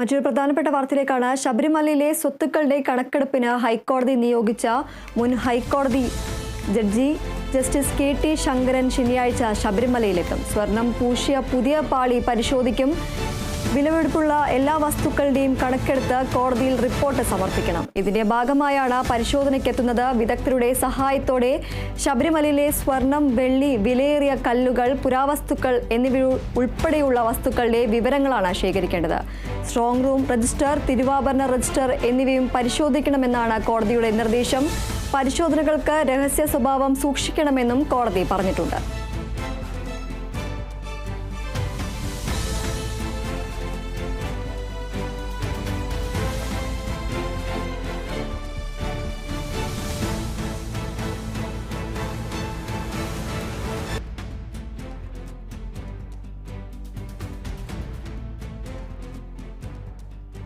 മറ്റൊരു പ്രധാനപ്പെട്ട വാർത്തയിലേക്കാണ്. ശബരിമലയിലെ സ്വത്തുക്കളുടെ കണക്കെടുപ്പിന് ഹൈക്കോടതി നിയോഗിച്ച മുൻ ഹൈക്കോടതി ജഡ്ജി ജസ്റ്റിസ് കെ.ടി. ശങ്കരൻ ശനിയാഴ്ച ശബരിമലയിലെത്തും. സ്വർണം പൂശിയ പുതിയ പാളി പരിശോധിക്കും. വിലവെടുപ്പുള്ള എല്ലാ വസ്തുക്കളുടെയും കണക്കെടുത്ത് കോടതിയിൽ റിപ്പോർട്ട് സമർപ്പിക്കണം. ഇതിന്റെ ഭാഗമായാണ് പരിശോധനയ്ക്കെത്തുന്നത്. വിദഗ്ധരുടെ സഹായത്തോടെ ശബരിമലയിലെ സ്വർണം, വെള്ളി, വിലയേറിയ കല്ലുകൾ, പുരാവസ്തുക്കൾ എന്നിവ ഉൾപ്പെടെയുള്ള വസ്തുക്കളുടെ വിവരങ്ങളാണ് ശേഖരിക്കേണ്ടത്. സ്ട്രോങ് റൂം രജിസ്റ്റർ, തിരുവാഭരണ രജിസ്റ്റർ എന്നിവയും പരിശോധിക്കണമെന്നാണ് കോടതിയുടെ നിർദ്ദേശം. പരിശോധനകൾക്ക് രഹസ്യ സ്വഭാവം സൂക്ഷിക്കണമെന്നും കോടതി പറഞ്ഞിട്ടുണ്ട്.